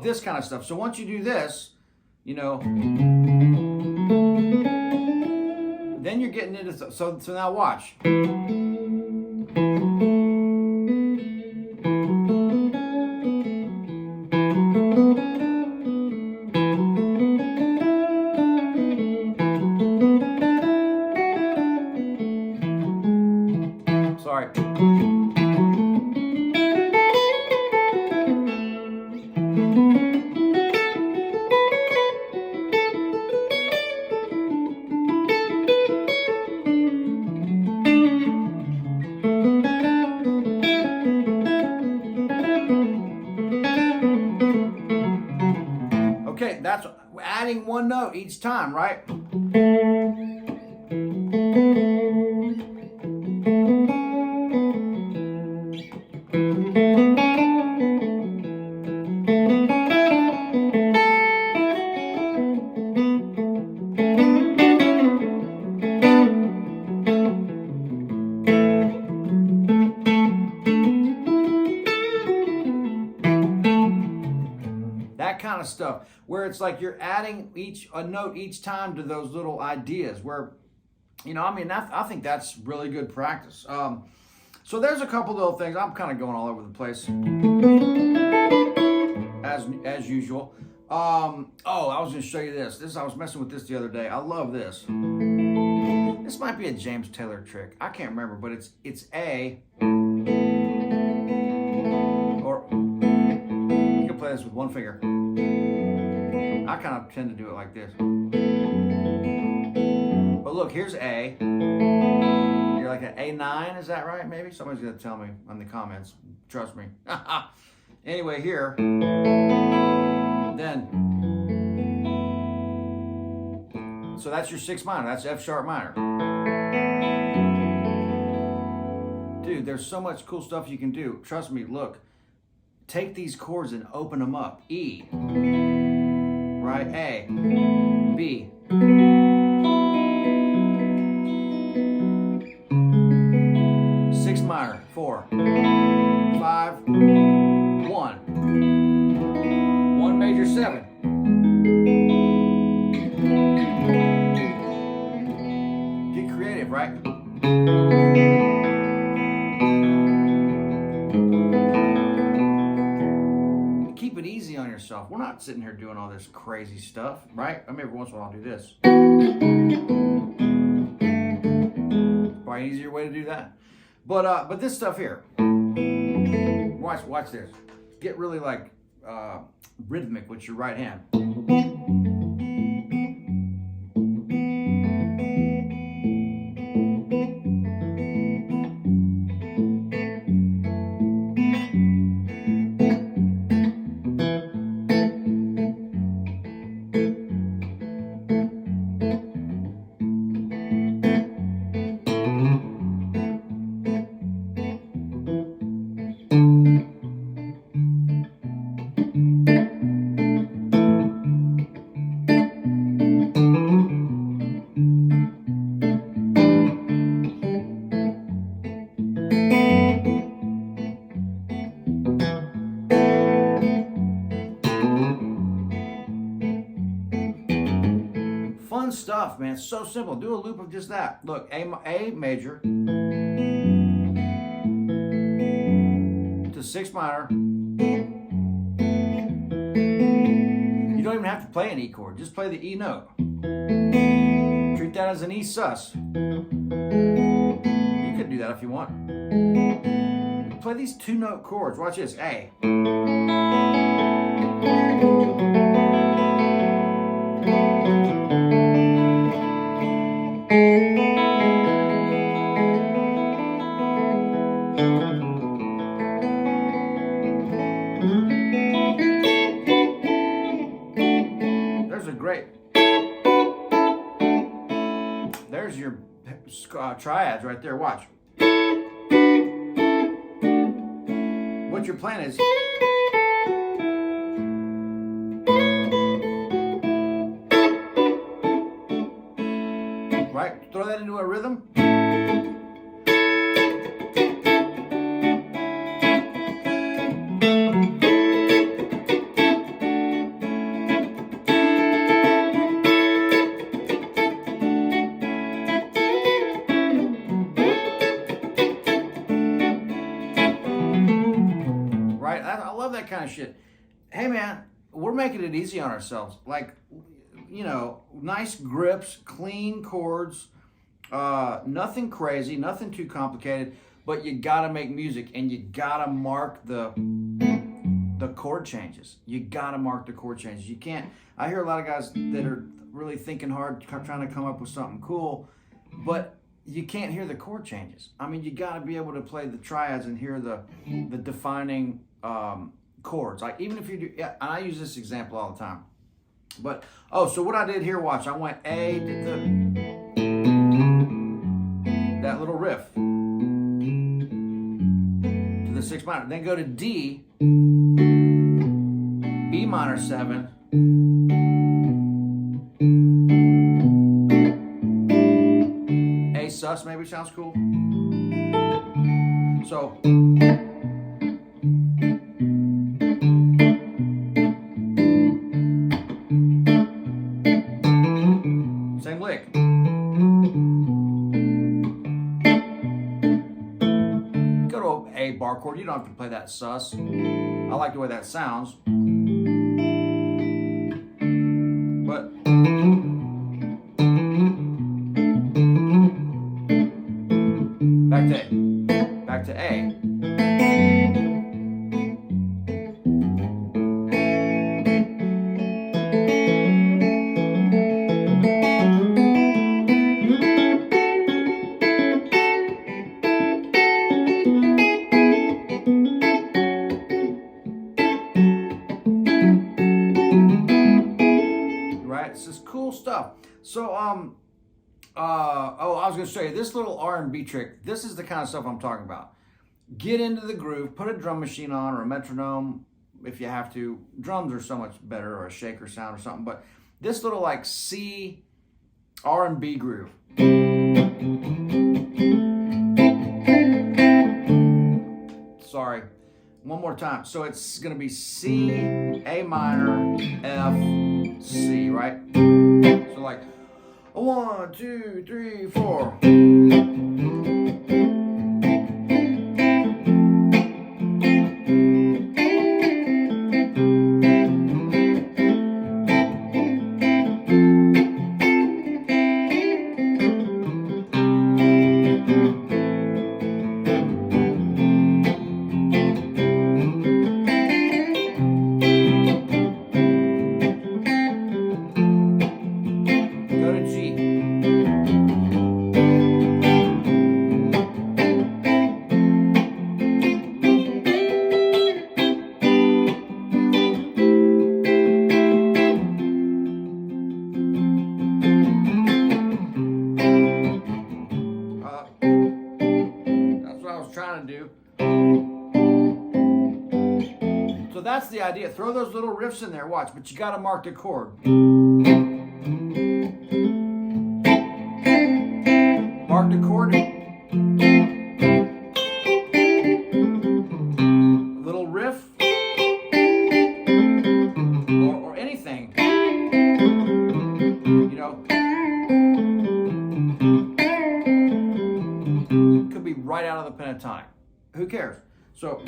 this kind of stuff. So once you do this, you know, then you're getting into, so now watch. Sorry. Okay, that's adding one note each time, right? Kind of stuff where it's like you're adding a note each time to those little ideas where, you know, I mean, I think that's really good practice. So there's a couple little things. I'm kind of going all over the place as usual. Oh, I was going to show you this. I was messing with this the other day. I love this. This might be a James Taylor trick. I can't remember, but it's A, or you can play this with one finger. I kind of tend to do it like this. But look, here's A. You're like an A9, is that right? Maybe? Somebody's going to tell me in the comments. Trust me. Anyway, here. Then. So that's your 6 minor. That's F sharp minor. Dude, there's so much cool stuff you can do. Trust me, look. Take these chords and open them up. E. Right? A, B. Sixth minor, 4, 5, 1. 1 major 7. Get creative, right? Keep it easy on yourself. We're not sitting here doing all this crazy stuff, right? I mean, every once in a while I'll do this. Probably an easier way to do that. But this stuff here. Watch this. Get really like rhythmic with your right hand. Fun stuff, man. It's so simple. Do a loop of just that. Look, A major to 6 minor. You don't even have to play an E chord. Just play the E note. Treat that as an E sus. You could do that if you want. Play these 2-note chords. Watch this. A. There's your triads right there. Watch. What your plan is. Right? Throw that into a rhythm. of shit. Hey man, we're making it easy on ourselves. Like, you know, nice grips, clean chords, nothing crazy, nothing too complicated, but you gotta make music and you gotta mark the chord changes. You gotta mark the chord changes. You can't, I hear a lot of guys that are really thinking hard, trying to come up with something cool, but you can't hear the chord changes. I mean, you gotta be able to play the triads and hear the defining chords. Like even if you do, yeah, and I use this example all the time. But, oh, so what I did here, watch, I went A, did that little riff to the 6 minor, then go to D, B minor 7, A sus maybe sounds cool. So, same lick. Go to A bar chord. You don't have to play that sus. I like the way that sounds. But back to A. Right, this is cool stuff. So oh, I was going to show you this little R&B trick. This is the kind of stuff I'm talking about. Get into the groove, put a drum machine on or a metronome if you have to. Drums are so much better, or a shaker sound or something, but this little like C R&B groove. Sorry, one more time. So it's going to be C, A minor, F, C, right? So like 1, 2, 3, 4. Go to G. That's what I was trying to do. So that's the idea. Throw those little riffs in there, watch, but you got to mark the chord. Mark the chord. Little riff. Or anything. You know. Could be right out of the pentatonic. Who cares? So.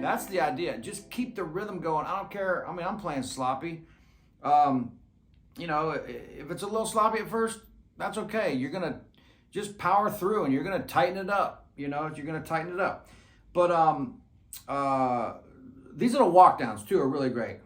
That's the idea. Just keep the rhythm going. I don't care. I mean, I'm playing sloppy. You know, if it's a little sloppy at first, that's okay. You're going to just power through and you're going to tighten it up. You know, you're going to tighten it up. But these little walk downs too are really great.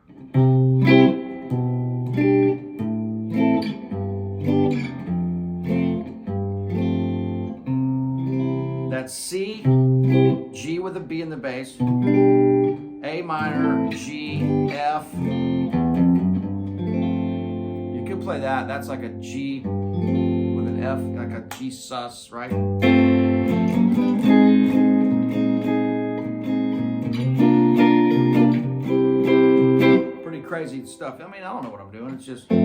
That's C, G with a B in the bass, A minor, G, F. You could play that. That's like a G with an F, like a G sus, right? Pretty crazy stuff. I mean, I don't know what I'm doing. It's just keep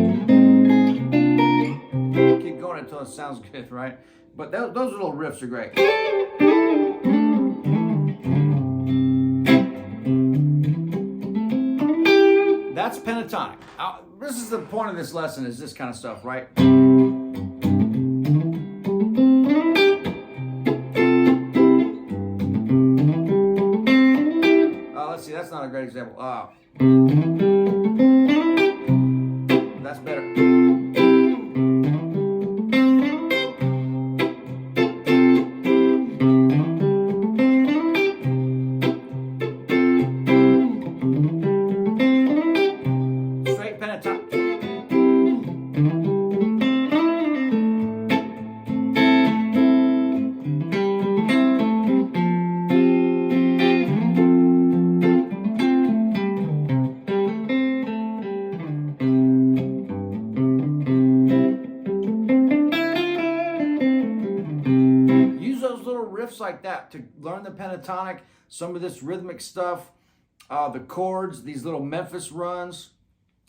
going until it sounds good, right? But those little riffs are great. That's pentatonic. This is the point of this lesson, is this kind of stuff, right? Let's see, that's not a great example. That's better. Straight pentatonic. Riffs like that to learn the pentatonic, some of this rhythmic stuff, the chords, these little Memphis runs.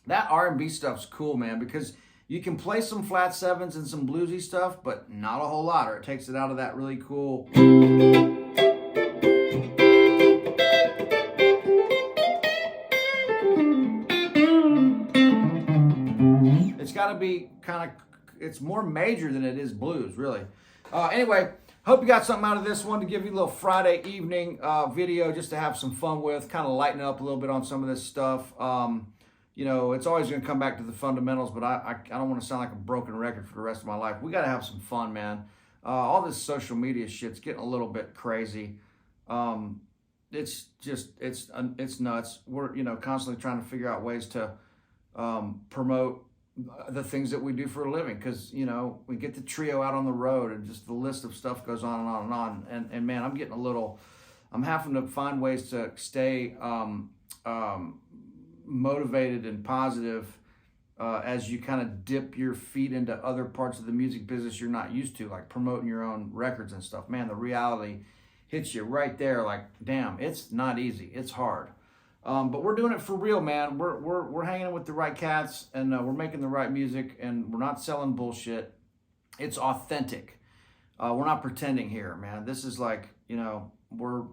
That R&B stuff's cool, man, because you can play some flat sevens and some bluesy stuff, but not a whole lot, or it takes it out of that really cool. It's got to be kind of, it's more major than it is blues, really. Anyway, hope you got something out of this one, to give you a little Friday evening video just to have some fun with, kind of lighten up a little bit on some of this stuff. You know, it's always going to come back to the fundamentals, but I don't want to sound like a broken record for the rest of my life. We got to have some fun, man. All this social media shit's getting a little bit crazy. It's just, it's nuts. We're, you know, constantly trying to figure out ways to promote the things that we do for a living, because, you know, we get the trio out on the road and just the list of stuff goes on and on and on. And man, I'm getting a little, I'm having to find ways to stay motivated and positive as you kind of dip your feet into other parts of the music business you're not used to, like promoting your own records and stuff. Man, the reality hits you right there, like, damn, it's not easy, it's hard. But we're doing it for real, man. We're hanging with the right cats, and we're making the right music, and we're not selling bullshit. It's authentic. We're not pretending here, man. This is like, you know, we're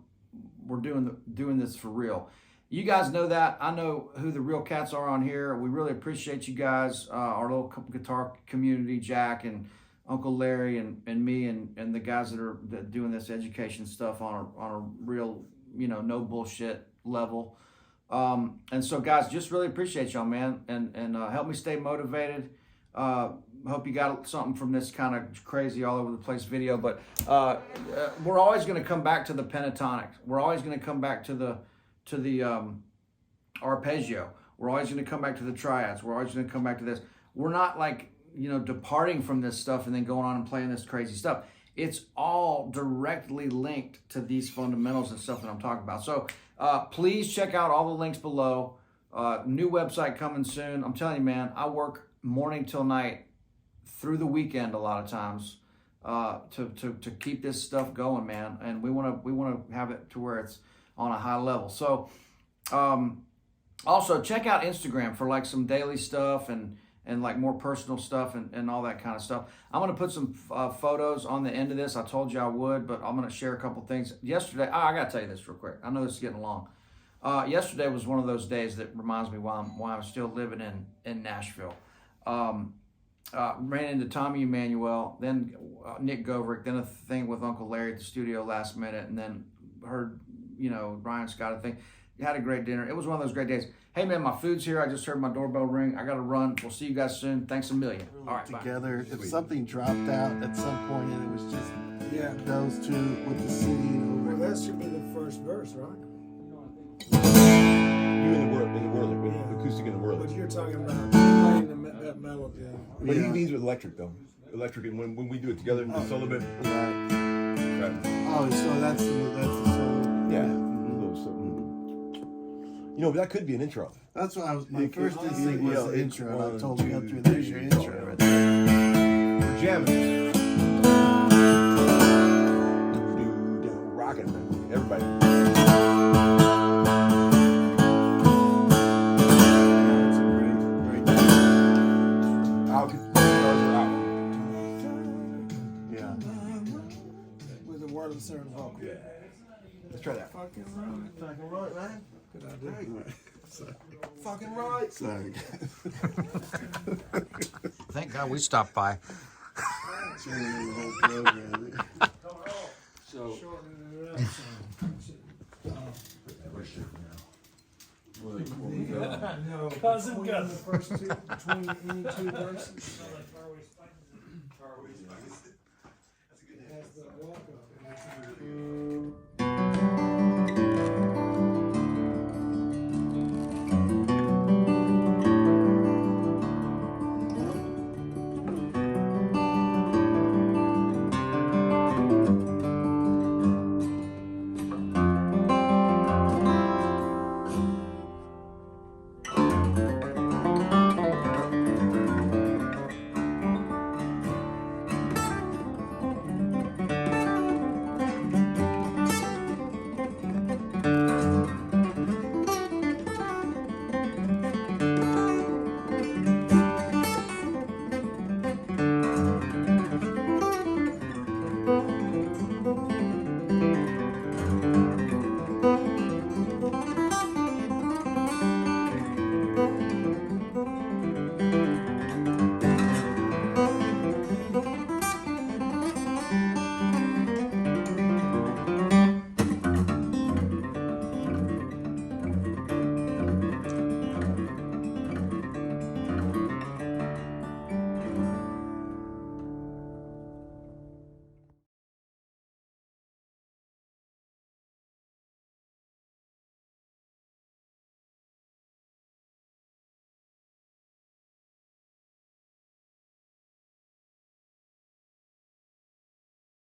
doing this for real. You guys know that. I know who the real cats are on here. We really appreciate you guys, our little guitar community, Jack and Uncle Larry and me and the guys that are doing this education stuff on a real, you know, no bullshit level. And so, guys, just really appreciate y'all, man, and help me stay motivated. Hope you got something from this kind of crazy all over the place video. But we're always going to come back to the pentatonics. We're always going to come back to the arpeggio. We're always going to come back to the triads. We're always going to come back to this. We're not like, you know, departing from this stuff and then going on and playing this crazy stuff. It's all directly linked to these fundamentals and stuff that I'm talking about. So please check out all the links below. New website coming soon. I'm telling you, man, I work morning till night through the weekend a lot of times to keep this stuff going, man. And we want to have it to where it's on a high level. So also check out Instagram for like some daily stuff and like more personal stuff and all that kind of stuff. I'm going to put some photos on the end of this. I told you I would, but I'm going to share a couple things. Yesterday, I got to tell you this real quick. I know this is getting long. Yesterday was one of those days that reminds me why I'm still living in Nashville. Ran into Tommy Emmanuel, then Nick Goverick, then a thing with Uncle Larry at the studio last minute, and then heard, you know, Ryan Scott, I think. Had a great dinner. It was one of those great days. Hey, man, my food's here. I just heard my doorbell ring. I got to run. We'll see you guys soon. Thanks a million. All right, together. Bye. If something dropped out at some point and it was just those two with the singing over. Well, that should be the first verse, right? You in the whirler, with acoustic in the whirler. But you're talking about playing that melody. But he means with electric though. Electric, and when we do it together, the solo bit. Right. Oh, so that's the song. Yeah. You know, that could be an intro. That's what I was. My first instinct was the intro, and I told Guthrie, "There's your intro right there." We're jamming, rocking, everybody. That's a great. Out. Yeah. With the word of certain vocal. Yeah. Let's try that. Fucking right. Fucking right, man. Good idea. Sorry. Fucking right. Sorry. Thank God we stopped by. Changing the whole program. So. Shortening it up. No, Cousin between Gus. the first two, between any two verses, it has the walk up.